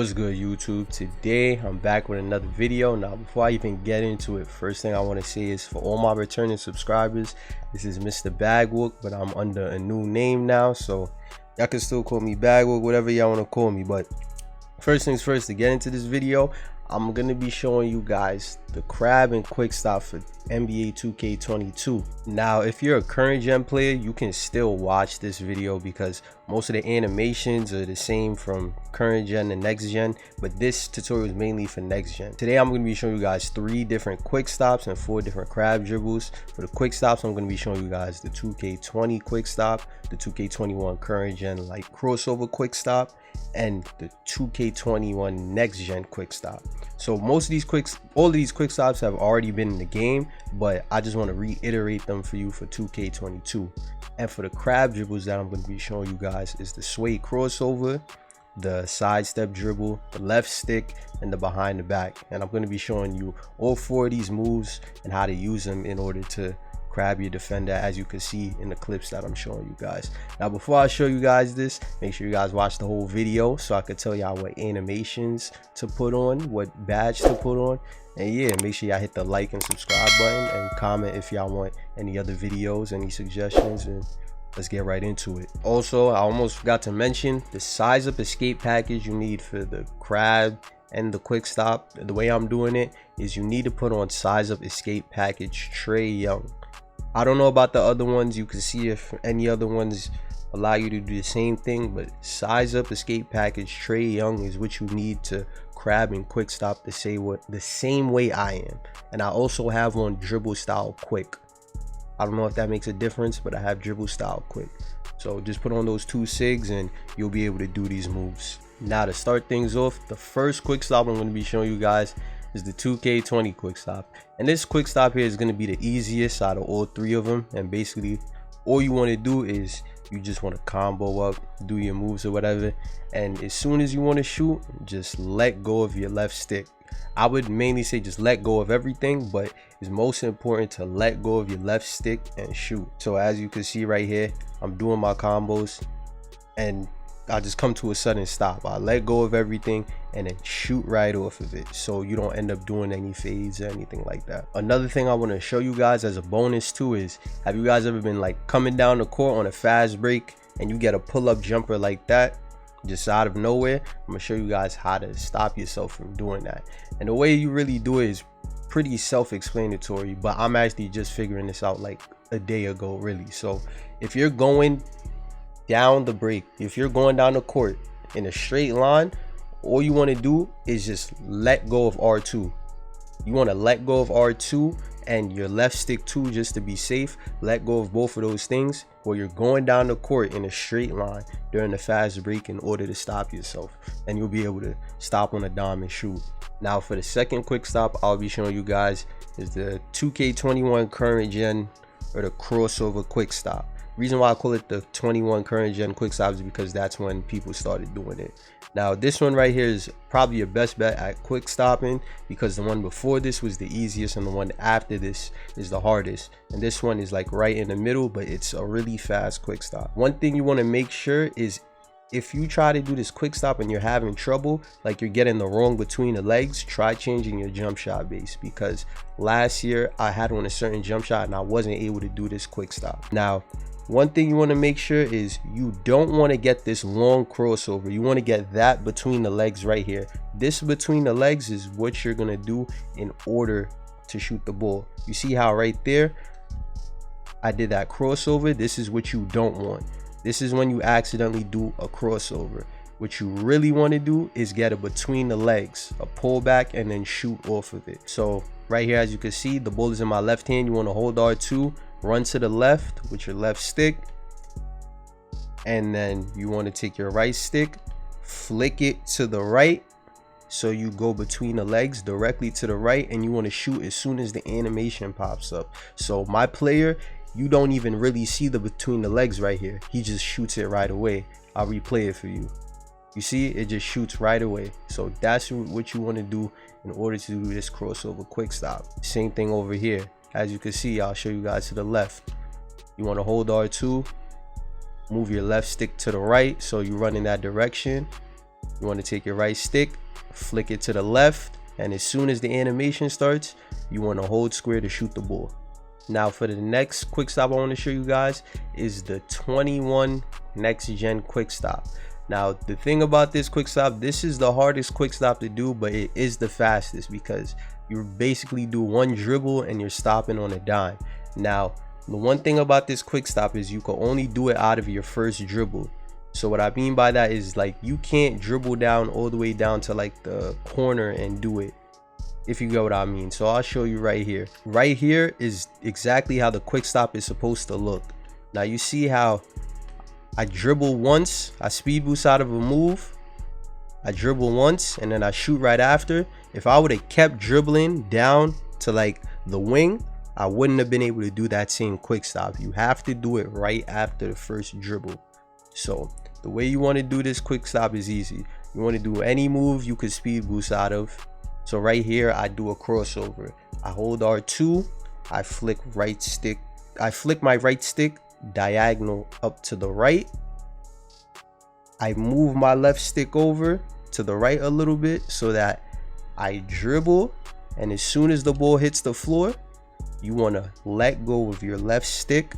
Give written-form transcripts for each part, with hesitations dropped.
What's good, YouTube? Today I'm back with another video. Now before I even get into it, first thing I want to say is for all my returning subscribers, this is Mr. Bagwook, but I'm under a new name now, so y'all can still call me Bagwook, whatever y'all want to call me. But first things first, to get into this video, I'm gonna be showing you guys the crab and quick stop for NBA 2K22. Now if you're a current gen player, you can still watch this video because most of the animations are the same from current gen to next gen, but this tutorial is mainly for next gen. Today I'm going to be showing you guys 3 different quick stops and 4 different crab dribbles. For the quick stops, I'm going to be showing you guys the 2K20 quick stop, the 2K21 current gen like crossover quick stop, and the 2K21 next gen quick stop. So all of these quick stops have already been in the game, but I just want to reiterate them for you for 2K22. And for the crab dribbles that I'm going to be showing you guys is the sway crossover, the sidestep dribble, the left stick, and the behind the back. And I'm going to be showing you all 4 of these moves and how to use them in order to crab your defender, as you can see in the clips that I'm showing you guys. Now before I show you guys this, make sure you guys watch the whole video so I can tell y'all what animations to put on, what badge to put on. And yeah, make sure y'all hit the like and subscribe button and comment if y'all want any other videos, any suggestions, and let's get right into it. Also, I almost forgot to mention the size up escape package you need for the crab and the quick stop. The way I'm doing it is you need to put on size up escape package Trae Young. I don't know about the other ones. You can see if any other ones allow you to do the same thing, but size up escape package Trae Young is what you need to crab and quick stop the same way I am. And I also have on dribble style quick. I don't know if that makes a difference, but I have dribble style quick. So just put on those 2 SIGs and you'll be able to do these moves. Now to start things off, the first quick stop I'm going to be showing you guys is the 2K20 quick stop. And this quick stop here is going to be the easiest out of all 3 of them. And basically all you want to do is you just want to combo up, do your moves or whatever, and as soon as you want to shoot, just let go of your left stick. I would mainly say just let go of everything, but it's most important to let go of your left stick and shoot. So as you can see right here, I'm doing my combos and I just come to a sudden stop. I let go of everything and then shoot right off of it, so you don't end up doing any fades or anything like that. Another thing I want to show you guys as a bonus too is, have you guys ever been like coming down the court on a fast break and you get a pull-up jumper like that just out of nowhere? I'm gonna show you guys how to stop yourself from doing that. And the way you really do it is pretty self-explanatory, but I'm actually just figuring this out like a day ago really. So if you're going down the break, if you're going down the court in a straight line, all you want to do is just let go of R2. You want to let go of R2 and your left stick too, just to be safe. Let go of both of those things while you're going down the court in a straight line during the fast break in order to stop yourself, and you'll be able to stop on a dime and shoot. Now for the second quick stop I'll be showing you guys is the 2K21 current gen, or the crossover quick stop. Reason why I call it the 21 current gen quick stops is because that's when people started doing it. Now this one right here is probably your best bet at quick stopping, because the one before this was the easiest and the one after this is the hardest, and this one is like right in the middle, but it's a really fast quick stop. One thing you want to make sure is, if you try to do this quick stop and you're having trouble, like you're getting the wrong between the legs, try changing your jump shot base, because last year I had on a certain jump shot and I wasn't able to do this quick stop. Now one thing you want to make sure is you don't want to get this long crossover. You want to get that between the legs right here. This between the legs is what you're going to do in order to shoot the ball. You see how right there I did that crossover? This is what you don't want. This is when you accidentally do a crossover. What you really want to do is get it between the legs, a pullback, and then shoot off of it. So right here, as you can see, the ball is in my left hand. You want to hold R2, run to the left with your left stick, and then you want to take your right stick, flick it to the right, so you go between the legs directly to the right, and you want to shoot as soon as the animation pops up. So my player, you don't even really see the between the legs right here. He just shoots it right away. I'll replay it for you. You see, it just shoots right away. So that's what you want to do in order to do this crossover quick stop. Same thing over here. As you can see, I'll show you guys to the left. You want to hold R2, move your left stick to the right, so you run in that direction, You want to take your right stick, flick it to the left, and as soon as the animation starts, you want to hold square to shoot the ball. Now for the next quick stop I want to show you guys is the 21 Next Gen Quickstop. Now the thing about this quick stop, this is the hardest quick stop to do, but it is the fastest because you basically do one dribble and you're stopping on a dime. Now the one thing about this quick stop is you can only do it out of your first dribble. So what I mean by that is, like, you can't dribble down all the way down to like the corner and do it, if you get what I mean. So I'll show you right here. Right here is exactly how the quick stop is supposed to look. Now you see how I dribble once, I speed boost out of a move, I dribble once, and then I shoot right after. If I would have kept dribbling down to like the wing, I wouldn't have been able to do that same quick stop. You have to do it right after the first dribble. So the way you want to do this quick stop is easy. You want to do any move you could speed boost out of. So right here, I do a crossover. I hold R2, I flick my right stick diagonal up to the right. I move my left stick over to the right a little bit so that I dribble, and as soon as the ball hits the floor, you want to let go of your left stick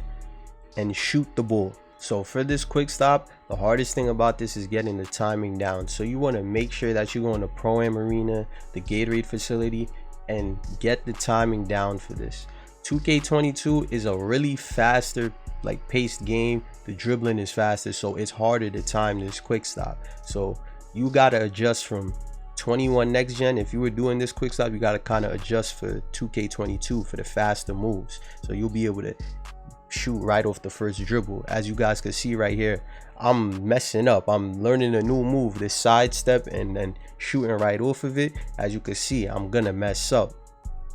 and shoot the ball. So for this quick stop, the hardest thing about this is getting the timing down. So you want to make sure that you go in the Pro-Am arena, the Gatorade facility, and get the timing down for this. 2K22 is a really faster, like, paced game. The dribbling is faster, so it's harder to time this quick stop. So you gotta adjust from 21 Next Gen. If you were doing this quick stop, you gotta kind of adjust for 2K22 for the faster moves, so you'll be able to shoot right off the first dribble. As you guys can see right here, I'm messing up. I'm learning a new move, this side step, and then shooting right off of it. As you can see, I'm gonna mess up,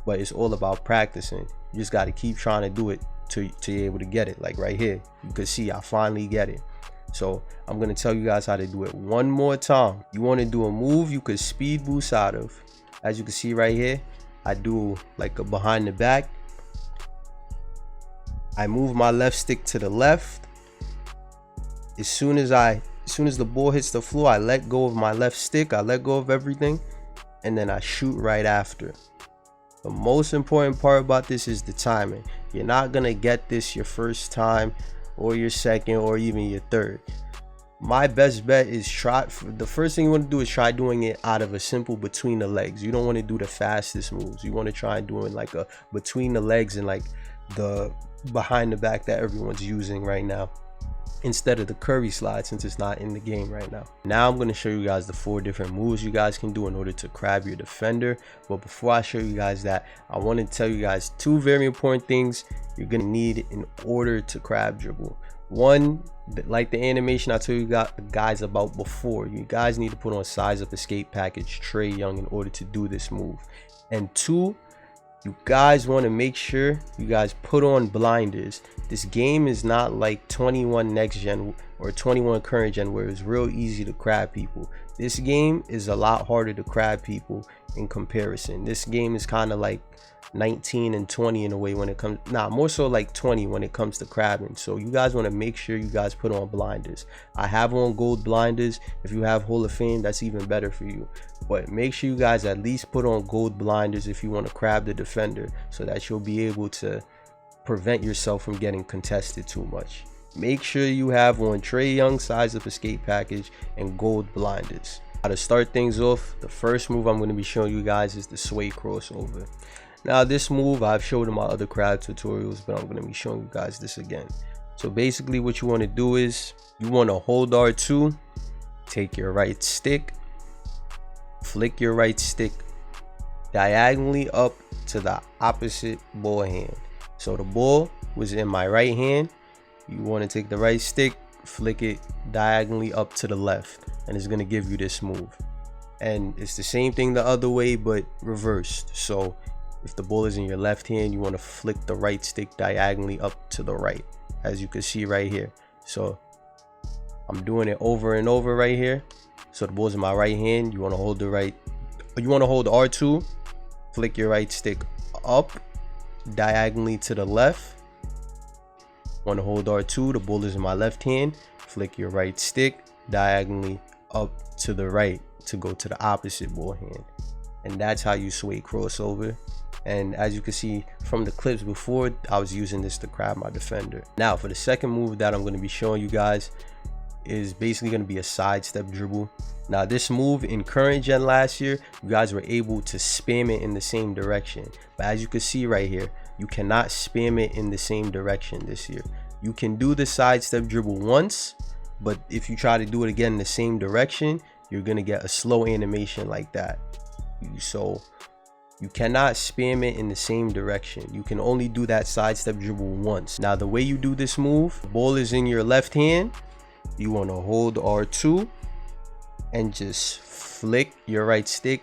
but it's all about practicing. You just got to keep trying to do it to be able to get it. Like right here, you can see I finally get it. So I'm gonna tell you guys how to do it one more time. You want to do a move you could speed boost out of. As you can see right here, I do like a behind the back. I move my left stick to the left. As soon as the ball hits the floor, I let go of my left stick, I let go of everything, and then I shoot right after. The most important part about this is the timing. You're not gonna get this your first time or your second or even your third. My best bet is the first thing you want to do is try doing it out of a simple between the legs. You don't want to do the fastest moves. You want to try doing like a between the legs and like the behind the back that everyone's using right now, instead of the Curry slide, since it's not in the game right now. Now I'm going to show you guys the 4 different moves you guys can do in order to crab your defender. But before I show you guys that, I want to tell you guys 2 very important things you're going to need in order to crab dribble. One, like the animation I told you guys about before, you guys need to put on size up escape package Trae Young in order to do this move. And 2, you guys want to make sure you guys put on blinders. This game is not like 21 Next Gen or 21 current gen where it's real easy to crab people. This game is a lot harder to crab people in comparison. This game is kind of like 19 and 20 in a way when it comes, more so like 20 when it comes to crabbing. So you guys want to make sure you guys put on blinders. I have on gold blinders. If you have Hall of Fame, that's even better for you, but make sure you guys at least put on gold blinders if you want to crab the defender, so that you'll be able to prevent yourself from getting contested too much. Make sure you have on Trae Young size up escape package and gold blinders. Now to start things off, the first move I'm going to be showing you guys is the sway crossover. Now this move I've showed in my other crab tutorials, but I'm going to be showing you guys this again. So basically what you want to do is you want to hold R2, take your right stick, flick your right stick diagonally up to the opposite ball hand. So the ball was in my right hand. You want to take the right stick, flick it diagonally up to the left, and it's going to give you this move. And it's the same thing the other way but reversed. So if the ball is in your left hand, you want to flick the right stick diagonally up to the right, as you can see right here. So I'm doing it over and over right here. So the ball's in my right hand. You want to hold R2, flick your right stick up diagonally to the left. Want to hold R2, the ball is in my left hand, flick your right stick diagonally up to the right. to go to the opposite ball hand, and that's how you sway crossover. And as you can see from the clips before, I was using this to crab my defender. Now for the second move that I'm going to be showing you guys is basically going to be a sidestep dribble. Now this move in current gen last year, you guys were able to spam it in the same direction, but as you can see right here, you cannot spam it in the same direction this year. You can do the sidestep dribble once, but if you try to do it again in the same direction, you're going to get a slow animation like that. So you cannot spam it in the same direction. You can only do that sidestep dribble once. Now the way you do this move, the ball is in your left hand. You want to hold R2 and just flick your right stick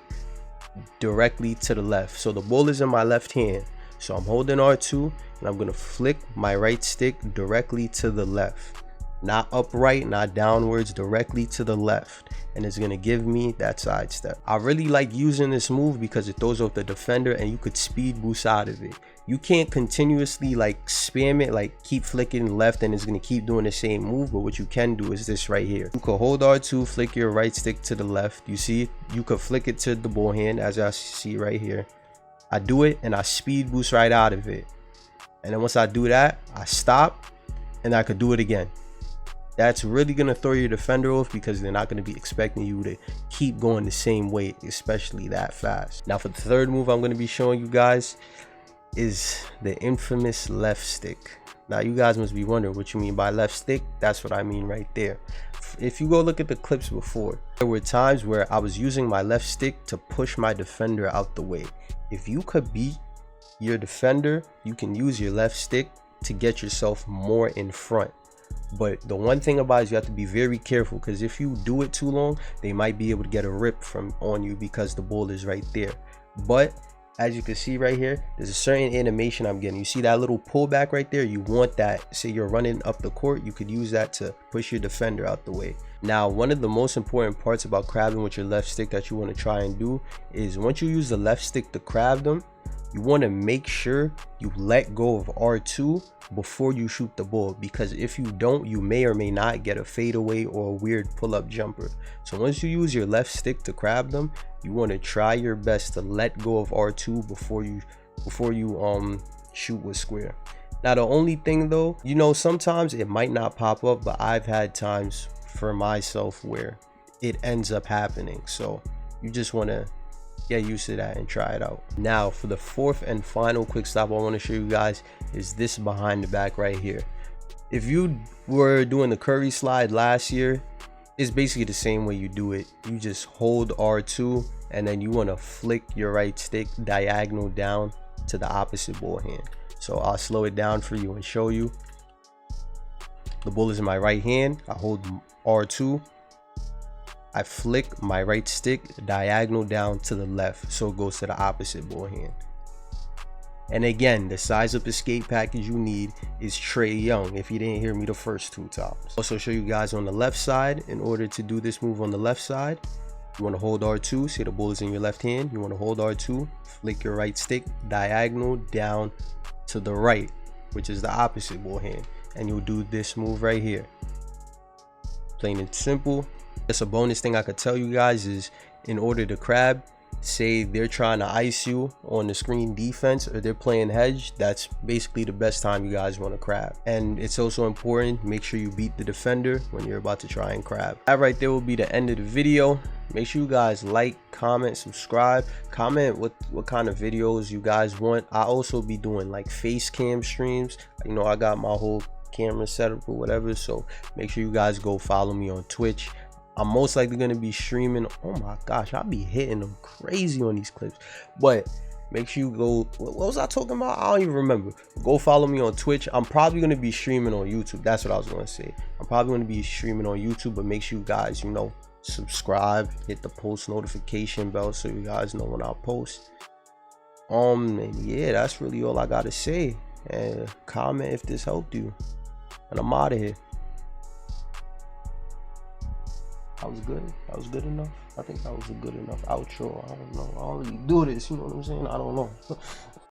directly to the left. So the ball is in my left hand, so I'm holding R2 and I'm going to flick my right stick directly to the left, not upright, not downwards, directly to the left, and it's going to give me that sidestep. I really like using this move because it throws off the defender and you could speed boost out of it. You can't continuously like spam it, like keep flicking left and it's going to keep doing the same move, but what you can do is this right here. You could hold R2, flick your right stick to the left. You see, you could flick it to the ball hand, as I see right here. I do it and I speed boost right out of it, and then once I do that, I stop and I could do it again. That's really going to throw your defender off because they're not going to be expecting you to keep going the same way, especially that fast. Now for the third move I'm going to be showing you guys is the infamous left stick. Now you guys must be wondering what you mean by left stick. That's what I mean right there. If you go look at the clips before, there were times where I was using my left stick to push my defender out the way. If you could beat your defender, you can use your left stick to get yourself more in front. But the one thing about it is you have to be very careful, because if you do it too long, they might be able to get a rip on you because the ball is right there. But as you can see right here, there's a certain animation I'm getting. You see that little pullback right there? You want that. Say you're running up the court, you could use that to push your defender out the way. Now, one of the most important parts about crabbing with your left stick that you want to try and do is once you use the left stick to crab them, you want to make sure you let go of R2 before you shoot the ball, because if you don't, you may or may not get a fadeaway or a weird pull-up jumper. So once you use your left stick to crab them, you want to try your best to let go of R2 before you shoot with square. Now the only thing though, you know, sometimes it might not pop up, but I've had times for myself where it ends up happening. So you just want to get used to that and try it out. Now for the fourth and final quick stop I want to show you guys is this behind the back right here. If you were doing the Curry slide last year, it's basically the same way you do it. You just hold R2 and then you want to flick your right stick diagonal down to the opposite ball hand. So I'll slow it down for you and show you. The ball is in my right hand, I hold R2, I flick my right stick diagonal down to the left, so it goes to the opposite ball hand. And again, the size up escape package you need is Trae Young, if you didn't hear me the first two times. Also show you guys on the left side. In order to do this move on the left side, you want to hold R2, say the ball is in your left hand, you want to hold R2, flick your right stick diagonal down to the right, which is the opposite ball hand, and you'll do this move right here. Plain and simple. Just a bonus thing I could tell you guys is, in order to crab, say they're trying to ice you on the screen defense or they're playing hedge, that's basically the best time you guys want to crab. And it's also important, make sure you beat the defender when you're about to try and crab. That right there will be the end of the video. Make sure you guys like, comment, subscribe, comment what kind of videos you guys want. I'll also be doing like face cam streams. You know, I got my whole camera setup or whatever, so make sure you guys go follow me on Twitch. I'm most likely going to be streaming. Oh my gosh, I'll be hitting them crazy on these clips. But make sure you go, what was I talking about? I don't even remember. Go follow me on Twitch. I'm probably going to be streaming on YouTube. That's what I was going to say. I'm probably going to be streaming on YouTube, but make sure you guys, you know, subscribe, hit the post notification bell so you guys know when I post. And yeah, that's really all I got to say. And comment if this helped you. And I'm out of here. That was good. That was good enough. I think that was a good enough outro. I don't know. I don't really do this. You know what I'm saying? I don't know.